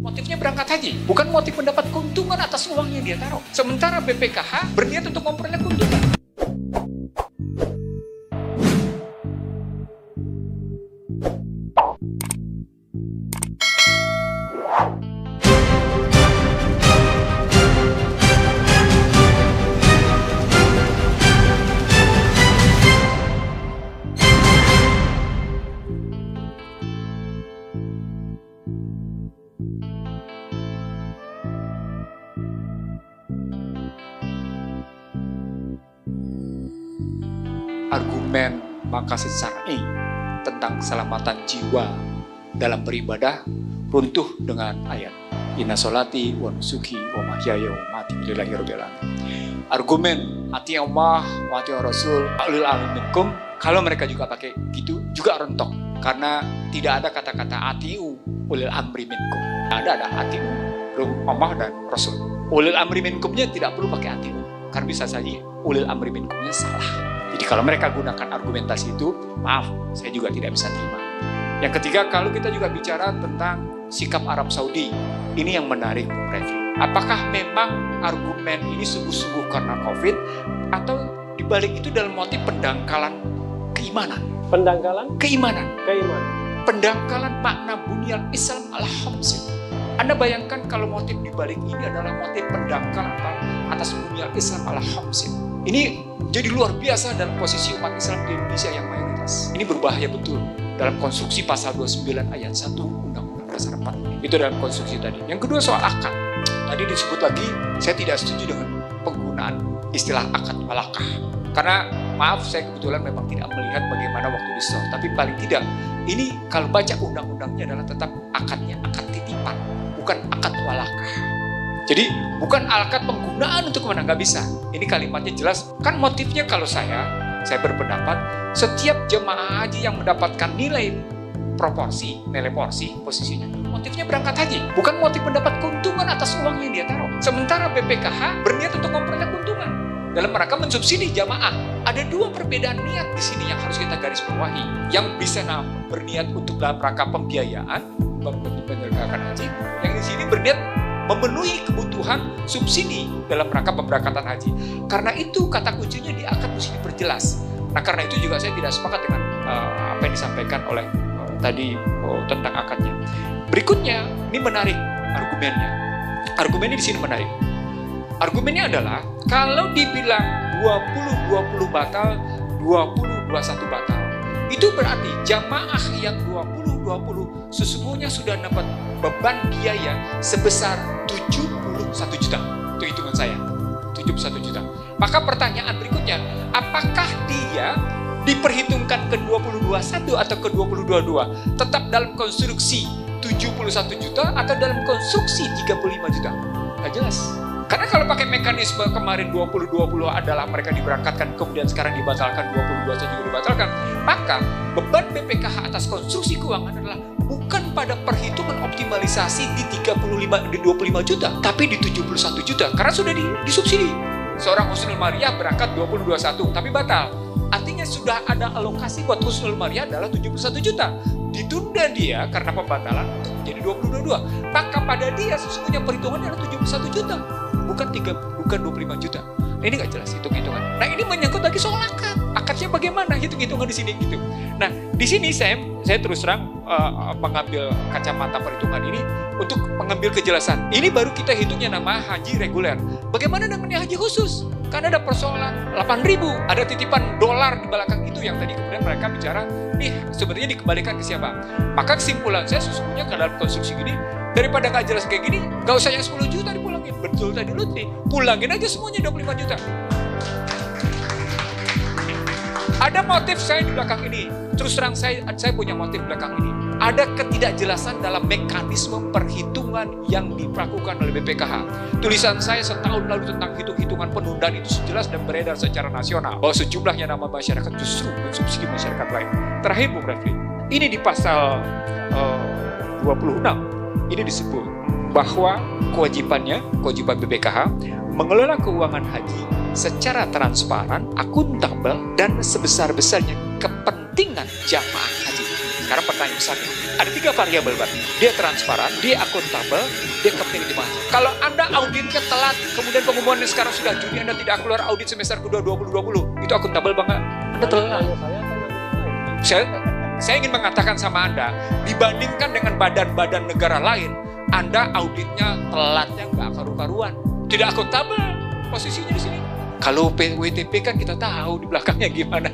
Motifnya berangkat haji, bukan motif mendapat keuntungan atas uang yang dia taruh. Sementara BPKH berniat untuk memperoleh keuntungan. Argumen maqasid syar'i tentang keselamatan jiwa dalam beribadah runtuh dengan ayat inna sholati wa nusuki wa mahyaya wa mamati lillahi rabbil alamin. Argumen ati Allah wa ati Rasul ulil amri minkum, kalau mereka juga pakai gitu juga rontok, karena tidak ada kata-kata atiu ulil amri minkum. Ada atiu Allah dan Rasul. Ulil amri minkumnya tidak perlu pakai atiu, karena bisa saja ulil amri minkumnya salah. Jadi kalau mereka gunakan argumentasi itu, maaf, saya juga tidak bisa terima. Yang ketiga, kalau kita juga bicara tentang sikap Arab Saudi, ini yang menarik, Refli. Apakah memang argumen ini sungguh-sungguh karena COVID, atau dibalik itu dalam motif pendangkalan keimanan? Pendangkalan? Keimanan. Keimanan. Pendangkalan makna bunyal Islam al-Khamsin. Anda bayangkan kalau motif dibalik ini adalah motif pendangkalan atas bunyal Islam al-Khamsin. Ini jadi luar biasa dalam posisi umat Islam di Indonesia yang mayoritas. Ini berbahaya betul dalam konstruksi pasal 29 ayat 1 Undang-Undang Dasar 4. Itu dalam konstruksi tadi. Yang kedua soal akad. Tadi disebut lagi, saya tidak setuju dengan penggunaan istilah akad malakah. Karena maaf, saya kebetulan memang tidak melihat bagaimana waktu disor. Tapi paling tidak, ini kalau baca undang-undangnya adalah tetap akadnya akad titipan, bukan akad walakah. Jadi bukan akad penggunaan untuk kemenangan, nggak bisa. Ini kalimatnya jelas. Kan motifnya kalau saya berpendapat setiap jemaah haji yang mendapatkan nilai proporsi, nilai porsi, posisinya, motifnya berangkat haji, bukan motif mendapat keuntungan atas uang yang dia taruh. Sementara BPKH berniat untuk memperoleh keuntungan dalam rangka mensubsidi jamaah. Ada dua perbedaan niat di sini yang harus kita garis bawahi. Yang bisa berniat untuk dalam rangka pembiayaan, penyelenggaraan haji, yang di sini berniat memenuhi kebutuhan subsidi dalam rangka pemberangkatan haji. Karena itu kata kuncinya di akad mesti diperjelas. Nah karena itu juga saya tidak sepakat dengan apa yang disampaikan oleh tadi tentang akadnya. Berikutnya, ini menarik argumennya. Argumennya di sini menarik. Argumennya adalah kalau dibilang 20-20 batal, 20-21 batal, itu berarti jamaah yang 20-20 sesungguhnya sudah dapat beban biaya sebesar 71 juta. Itu hitungan saya, 71 juta. Maka pertanyaan berikutnya, apakah dia diperhitungkan ke 2021 atau ke 2022? Tetap dalam konstruksi 71 juta atau dalam konstruksi 35 juta? Nggak jelas. Karena kalau pakai mekanisme kemarin 20-20 adalah mereka diberangkatkan, kemudian sekarang dibatalkan, 20-21 juga dibatalkan, maka beban BPKH atas konstruksi keuangan adalah bukan pada perhitungan optimalisasi di 25 juta, tapi di 71 juta, karena sudah disubsidi. Seorang Husnul Maria berangkat 20-21, tapi batal. Artinya sudah ada alokasi buat Husnul Maria adalah 71 juta. Ditunda dia karena pembatalan untuk menjadi 20-22. Maka pada dia sesungguhnya perhitungannya adalah 71 juta. Bukan 25 juta. Nah, ini nggak jelas hitung-hitungan. Nah ini menyangkut lagi soal akad. Akadnya bagaimana hitung-hitungan di sini gitu. Nah di sini saya terus terang mengambil kacamata perhitungan ini untuk mengambil kejelasan. Ini baru kita hitungnya nama haji reguler. Bagaimana dengan haji khusus? Karena ada persoalan 8.000, ada titipan dolar di belakang itu yang tadi kemudian mereka bicara, nih sebenarnya dikembalikan ke siapa? Maka kesimpulan saya sesungguhnya ke dalam konstruksi ini, daripada nggak jelas kayak gini, nggak usah yang 10 juta dipulangin. Betul tadi Lutfi, pulangin aja semuanya 25 juta. Ada motif saya di belakang ini. Terus terang saya punya motif belakang ini. Ada ketidakjelasan dalam mekanisme perhitungan yang dilakukan oleh BPKH. Tulisan saya setahun lalu tentang hitung-hitungan penundaan itu jelas dan beredar secara nasional. Bahwa sejumlahnya nama masyarakat justru mensubsidi masyarakat lain. Terakhir Bung Refli, ini di pasal 26, ini disebut bahwa kewajiban BPKH mengelola keuangan haji secara transparan, akuntabel, dan sebesar-besarnya kepentingan jamaah haji. Sekarang pertanyaan besarnya, ada 3 variabel, Pak. Dia transparan, dia akuntabel, dia community manager. Kalau Anda auditnya telat, kemudian pengumuman sekarang sudah Juni, Anda tidak keluar audit semester kedua 2020, itu akuntabel banget. Anda telat. Saya ingin mengatakan sama Anda, dibandingkan dengan badan-badan negara lain, Anda auditnya telatnya nggak karu-karuan. Tidak akuntabel posisinya di sini. Kalau WTP kan kita tahu di belakangnya gimana.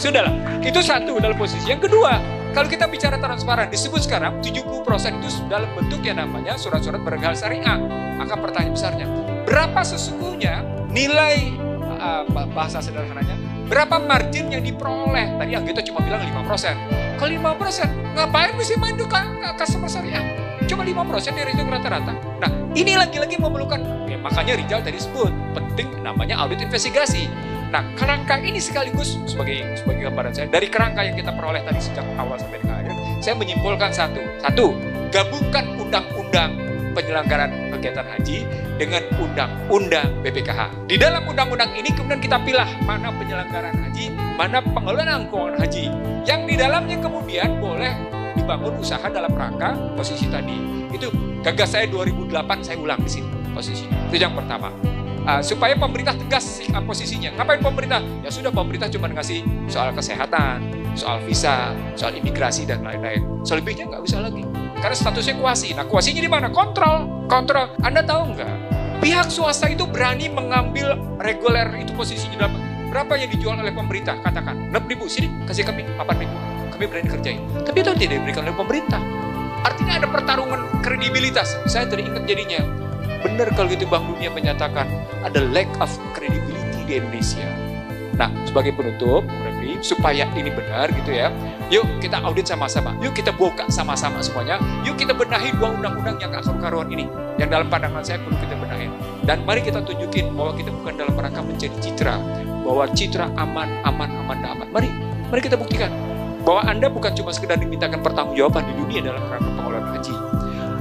Sudahlah, itu satu dalam posisi. Yang kedua, kalau kita bicara transparan, disebut sekarang 70% itu dalam bentuk yang namanya surat-surat berharga syariah. Maka pertanyaan besarnya, berapa sesungguhnya nilai bahasa sederhananya, berapa margin yang diperoleh? Tadi Anggito cuma bilang 5%. Kalau 5%, ngapain mesti main ke customer syariah? Cuma 5% dari itu rata-rata. Nah, ini lagi-lagi memerlukan, ya makanya Rijal tadi sebut, penting namanya audit investigasi. Nah, kerangka ini sekaligus sebagai gambaran saya, dari kerangka yang kita peroleh tadi sejak awal sampai dengan akhir, saya menyimpulkan satu, gabungkan undang-undang penyelenggaraan kegiatan haji dengan undang-undang BPKH. Di dalam undang-undang ini kemudian kita pilih mana penyelenggaraan haji, mana pengelolaan keuangan haji. Yang di dalamnya kemudian boleh dibangun usaha dalam rangka posisi tadi. Itu gagas saya 2008, saya ulang di sini posisinya. Itu yang pertama. Supaya pemerintah tegas posisinya. Ngapain pemerintah? Ya sudah, pemerintah cuma ngasih soal kesehatan, soal visa, soal imigrasi dan lain-lain. Selebihnya nggak bisa lagi. Karena statusnya kuasi. Nah, kuasinya di mana? Kontrol. Anda tahu nggak? Pihak swasta itu berani mengambil reguler itu posisinya dalam. Berapa yang dijual oleh pemerintah? Katakan 6.000, sini kasih kami 8.000. Kami berani kerjain. Tapi itu tidak diberikan oleh pemerintah. Artinya ada pertarungan kredibilitas. Saya teringat jadinya. Benar kalau gitu Bank Dunia menyatakan ada lack of credibility di Indonesia. Nah, sebagai penutup, supaya ini benar gitu ya. Yuk kita audit sama-sama. Yuk kita buka sama-sama semuanya. Yuk kita benahi 2 undang-undang yang gak karu-karuan ini. Yang dalam pandangan saya perlu kita benahi. Dan mari kita tunjukin bahwa kita bukan dalam rangka mencari citra. Bahwa citra aman. Mari kita buktikan. Bahwa Anda bukan cuma sekedar dimintakan pertanggungjawaban di dunia dalam rangka pengelolaan haji.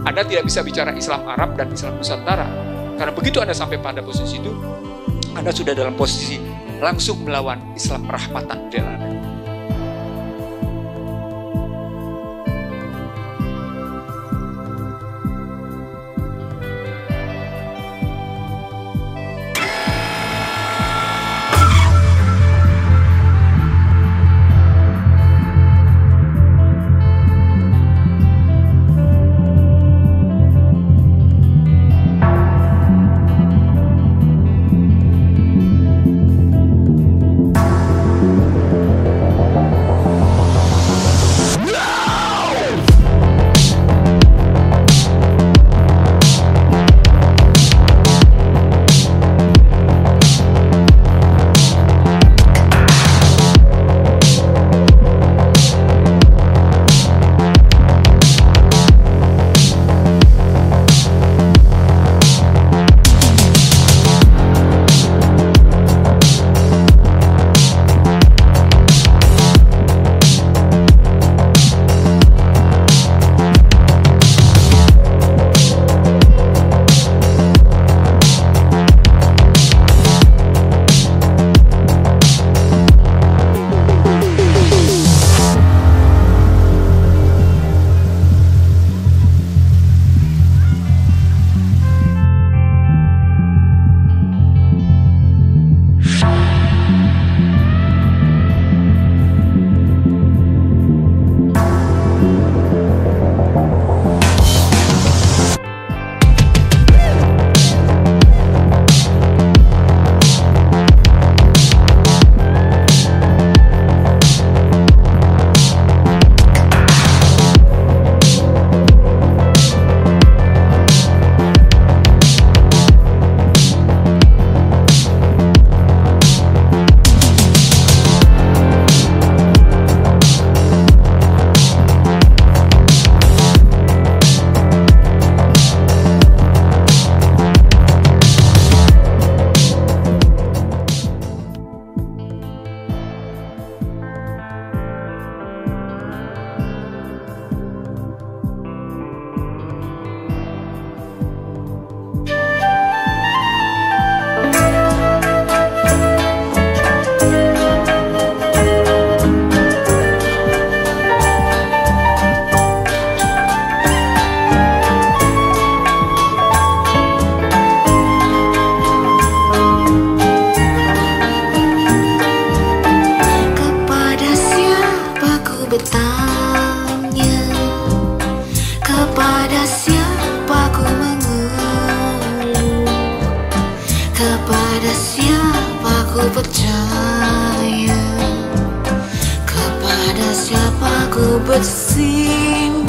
Anda tidak bisa bicara Islam Arab dan Islam Nusantara. Karena begitu Anda sampai pada posisi itu, Anda sudah dalam posisi langsung melawan Islam rahmatan lil alamin. Kepada siapa ku mengeluh, kepada siapa ku percaya, kepada siapa ku bersimpan.